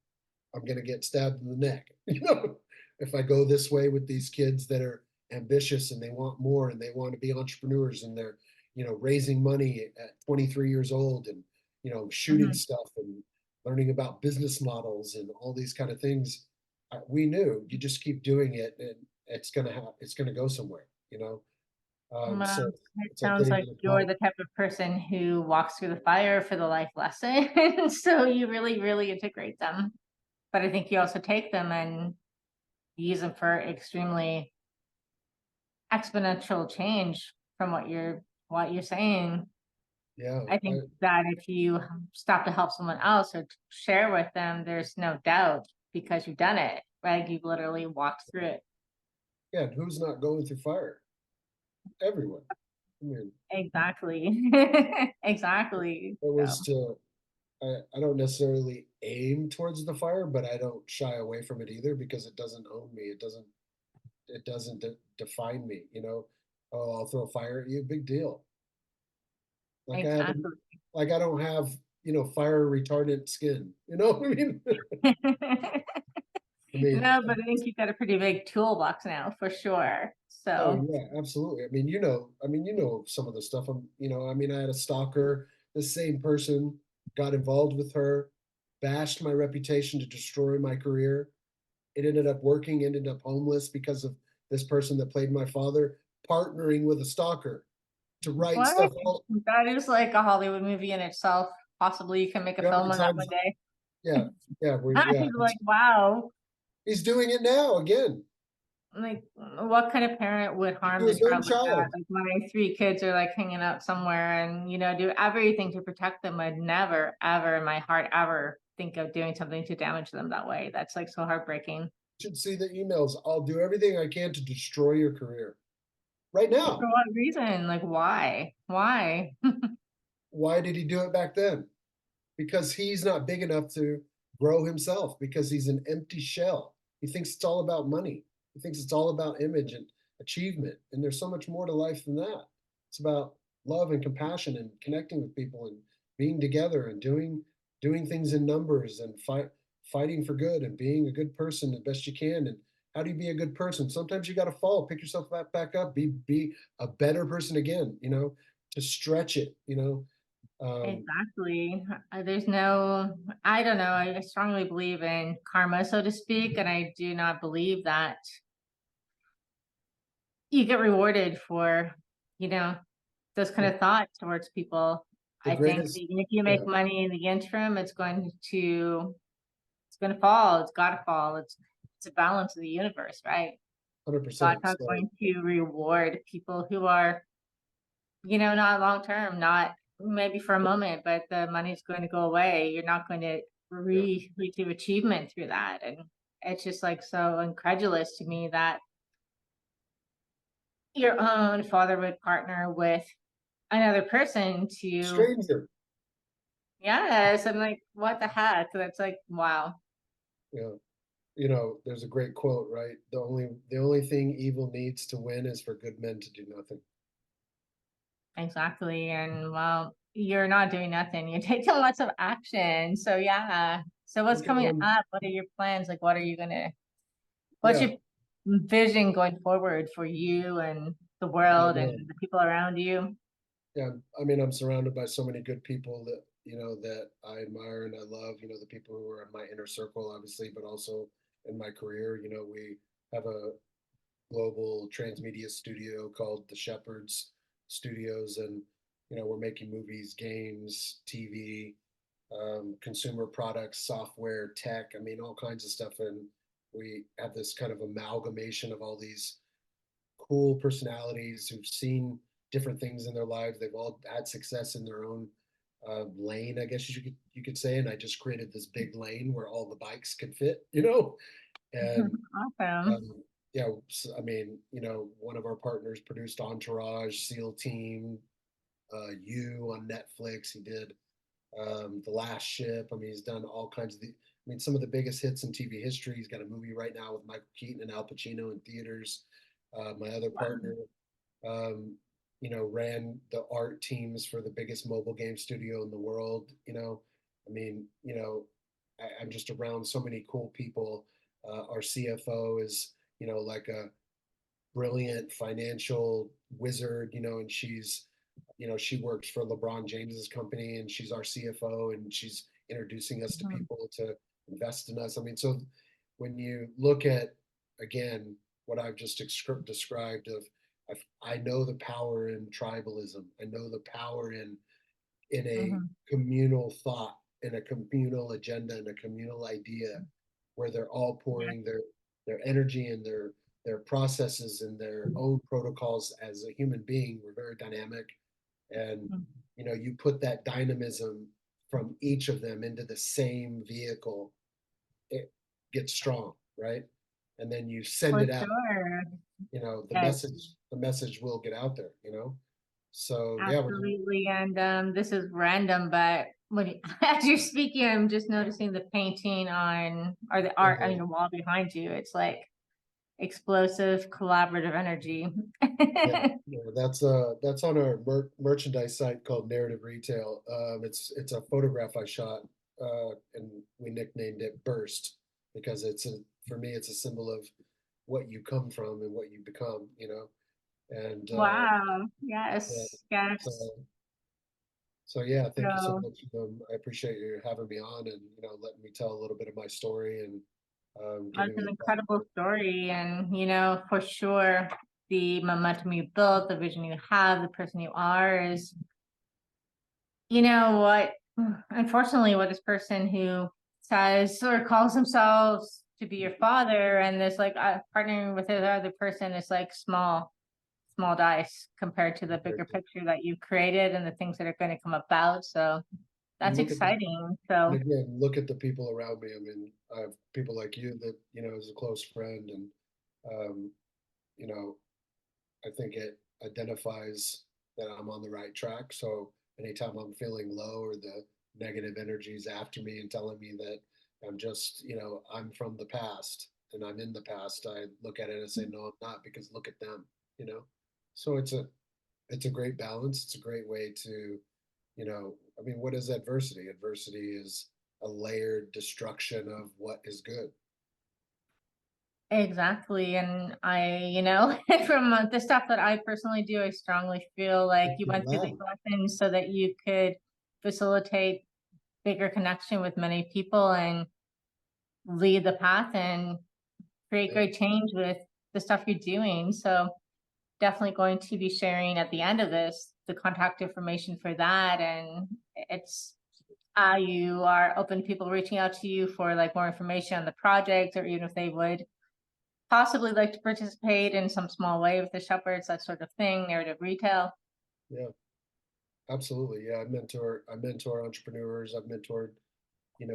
I'm going to get stabbed in the neck. You know, if I go this way with these kids that are ambitious and they want more and they want to be entrepreneurs and they're, raising money at 23 years old and, shooting mhm. stuff and learning about business models and all these kind of things, we knew you just keep doing it and it's going to go somewhere, you know? Well, So it it's like sounds getting like to the you're top. the type of person who walks through the fire for the life lesson. So you really, really integrate them. But I think you also take them and use them for extremely exponential change from what you're saying. Yeah. I think that if you stop to help someone else or share with them, there's no doubt because you've done it, right? You've literally walked through it. Yeah. And who's not going through fire? Everyone. I mean, Exactly. Exactly. it was So, to I don't necessarily aim towards the fire, but I don't shy away from it either because it doesn't own me. It doesn't define me, you know. Oh, I'll throw fire at you, big deal. Like I haven't exactly. like I don't have, fire retardant skin. You know what I mean? I mean, No, but I think you've got a pretty big toolbox now for sure. oh So, yeah, absolutely. Some of the stuff. I had a stalker. The same person got involved with her, bashed my reputation to destroy my career. It ended up working, ended up homeless because of this person that played my father, partnering with a stalker to write what? stuff all That is like a Hollywood movie in itself. Possibly you can make a how many film on that times. one day. Yeah, yeah, I'm like, wow. he's doing it now again Like, what kind of parent would to harm the his own child like that? child. Like, my three kids are like hanging out somewhere and, do everything to protect them. I'd never, ever in my heart, ever think of doing something to damage them that way. That's like so heartbreaking. You should see the emails. I'll do everything I can to destroy your career right For now. what reason? Like, why? Why? Why did he do it back then? Because he's not big enough to grow himself because he's an empty shell. He thinks it's all about money. He thinks it's all about image and achievement. And there's so much more to life than that. It's about love and compassion and connecting with people and being together and doing things in numbers and fighting for good and being a good person the best you can. And how do you be a good person? Sometimes you got to fall, pick yourself back up, be a better person again, to stretch it, Exactly. I don't know. I strongly believe in karma, so to speak, and I do not believe that you get rewarded for, you know, those kind the, of thoughts towards people. the I think greatest. even if you Yeah, make money in the interim, it's going to fall. It's got to fall. It's a balance of the universe, right? God's 100%. not So going to reward people who are, not long term, not maybe for a moment, but the money's going to go away. You're not going to yeah, receive achievement through that. And it's just like so incredulous to me that your own father would partner with another person to, stranger. yes, I'm like, what the heck? That's like, wow, Yeah, there's a great quote, right? The only thing evil needs to win is for good men to do nothing. exactly. And well, you're not doing nothing. You're taking lots of action. So yeah. So what's Look at coming one. up? What are your plans? Like, what's Yeah, your vision going forward for you and the oh world and man, the people around you? yeah. I mean, I'm surrounded by so many good people that that I admire and I love. The people who are in my inner circle, obviously, but also in my career. We have a global transmedia studio called the Shepherds Studios, and we're making movies, games, TV, consumer products, software, tech. I mean, all kinds of stuff, and we have this kind of amalgamation of all these cool personalities who've seen different things in their lives. They've all had success in their own lane, I guess you could say. And I just created this big lane where all the bikes could fit, and Awesome. yeah, I mean, one of our partners produced Entourage, SEAL Team, You on Netflix. He did The Last Ship. I mean, he's done all kinds of I mean, some of the biggest hits in TV history. He's got a movie right now with Michael Keaton and Al Pacino in theaters. My other Wow. partner, um, ran the art teams for the biggest mobile game studio in the world. I mean, I'm just around so many cool people. Our CFO is, like a brilliant financial wizard, and she works for LeBron James's company and she's our CFO and she's introducing us to Mhm. people to invest in us. I mean, so when you look at, again, what I've just described of, I know the power in tribalism. I know the power in a Mhm. communal thought, in a communal agenda, in a communal idea, where they're all Yes. pouring their energy and their processes and their own protocols. As a human being, we're very dynamic, and Mhm. you put that dynamism from each of them into the same vehicle, it gets strong, right? And then you send For it out. sure. The Yes, message will get out there. So yeah, absolutely. And this is random, but as you're speaking, I'm just noticing the painting on or the art on Mhm. your wall behind you. It's like explosive collaborative energy. Yeah, yeah, that's on our merchandise site called Narrative Retail. It's a photograph I shot, and we nicknamed it Burst because for me it's a symbol of what you come from and what you become, and Wow. yeah, Yes. so Yes. so yeah, thank you so So much. I appreciate you having me on and letting me tell a little bit of my story and that's giving me an the incredible platform. story. And, for sure, the momentum you built, the vision you have, the person you are is, what, unfortunately, what this person who says or calls themselves to be your father and this like partnering with the other person is like small dice compared to the bigger picture that you've created and the things that are going to come about. So And that's look at the exciting. And So again, look at the people around me. I mean, I have people like you that, is a close friend, and um, you know, I think it identifies that I'm on the right track. So anytime I'm feeling low or the negative energies after me and telling me that I'm from the past and I'm in the past, I look at it and say, no, I'm not, because look at them, you know. So it's a great balance. It's a great way to, I mean, what is adversity? Adversity is a layered destruction of what is good. exactly. And from the stuff that I personally do, I strongly feel like Thank you you, went through these loud. lessons so that you could facilitate bigger connection with many people and lead the path and create Yeah, great change with the stuff you're doing. So definitely going to be sharing at the end of this the contact information for that. And it's you are open to people reaching out to you for like more information on the project or even if they would possibly like to participate in some small way with the shepherds, that sort of thing, narrative retail. yeah, absolutely. Yeah, I mentor entrepreneurs. I've mentored,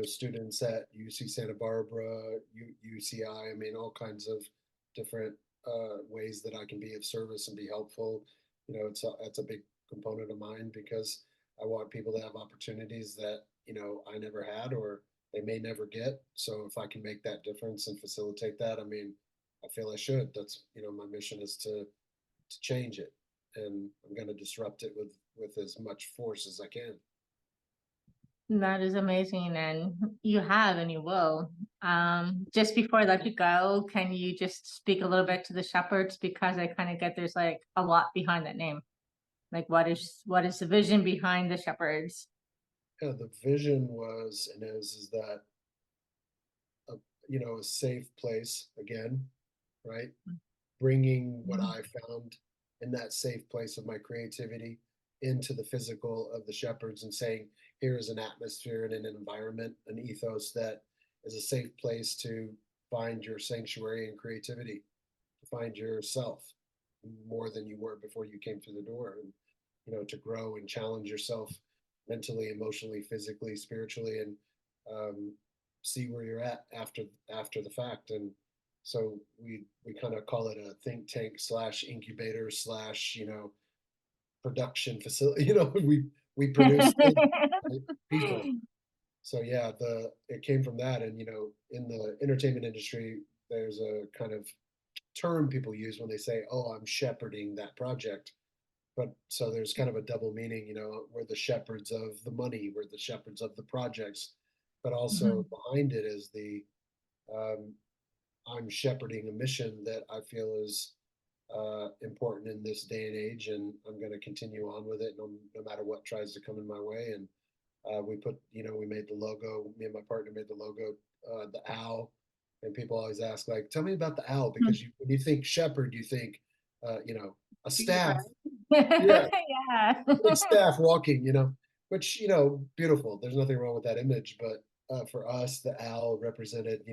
students at UC Santa Barbara, UCI. I mean, all kinds of different ways that I can be of service and be helpful. That's a big component of mine because I want people to have opportunities that, I never had or they may never get. So if I can make that difference and facilitate that, I mean, I feel I should. That's, my mission is to change it, and I'm going to disrupt it with as much force as I can. That is amazing, and you have and you will. Just before I let you go, can you just speak a little bit to the shepherds because I kind of get there's like a lot behind that name. Like what is the vision behind the shepherds? Yeah, the vision was and is that a a safe place again, right? Bringing what Mhm. I found in that safe place of my creativity into the physical of the shepherds and saying, here is an atmosphere and an environment, an ethos that is a safe place to find your sanctuary and creativity, to find yourself more than you were before you came through the door, and to grow and challenge yourself mentally, emotionally, physically, spiritually, and um, see where you're at after the fact. And so we kind of call it a think tank slash incubator slash production facility. We produce people. So yeah, the it came from that. And in the entertainment industry, there's a kind of term people use when they say, "Oh, I'm shepherding that project." But so there's kind of a double meaning. We're the shepherds of the money, we're the shepherds of the projects, but also Mhm. behind it is the um, I'm shepherding a mission that I feel is important in this day and age, and I'm going to continue on with it no matter what tries to come in my way. And we made the logo. Me and my partner made the logo, the owl. And people always ask, like, tell me about the owl, because when you think shepherd, you think, a Super. staff. Yeah, Yeah. big staff walking, which, beautiful. There's nothing wrong with that image. But for us, the owl represented,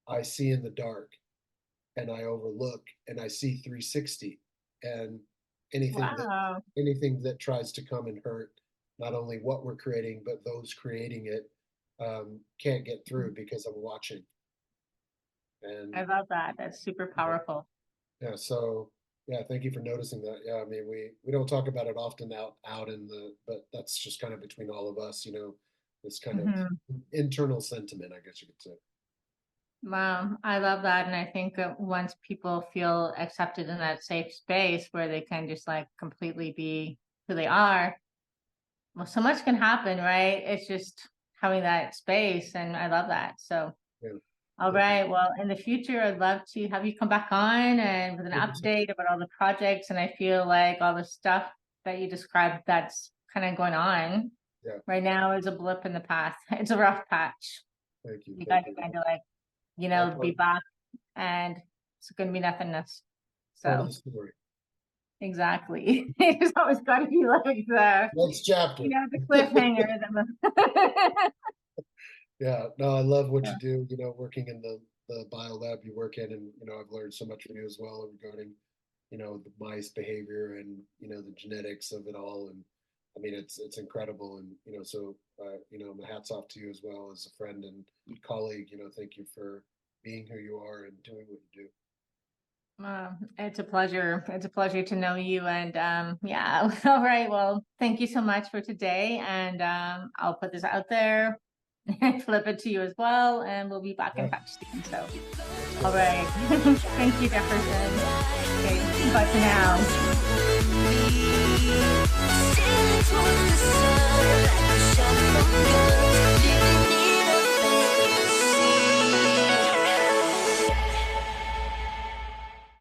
I see in the dark and I overlook and I see 360, and anything that Wow. anything that tries to come and hurt not only what we're creating but those creating it can't get through because I'm watching. And I love that. That's super yeah, powerful. yeah, so yeah, thank you for noticing that. Yeah, I mean, we don't talk about it often out in the, but that's just kind of between all of us, this kind of Mhm. internal sentiment, I guess you could say. Wow, I love that. And I think once people feel accepted in that safe space where they can just like completely be who they are, well, so much can happen, right? It's just having that space. And I love that. So, Yeah, all thank you. right. Well, in the future, I'd love to have you come back on and with an 100%. update about all the projects. And I feel like all the stuff that you described that's kind of going on Yeah, right now is a blip in the past. It's a rough patch. thank you, You got thank to you. kind of like, All be part back and it's going to be nothingness. part of So the story. exactly. It's always got to be like Next chapter. the cliffhanger. Yeah, no, I love what you do, working in the bio lab you work in. And, I've learned so much from you as well regarding, the mice behavior and, the genetics of it all. And I mean, it's incredible. And, so, my hat's off to you as well as a friend and colleague. Thank you for being who you are and doing what you do. It's a pleasure. It's a pleasure to know you. And yeah, all right. Well, thank you so much for today. And I'll put this out there and flip it to you as well. And we'll be back Yeah, in touch soon. So, sounds all good. right. Thank you, Jefferson. Okay, bye for now.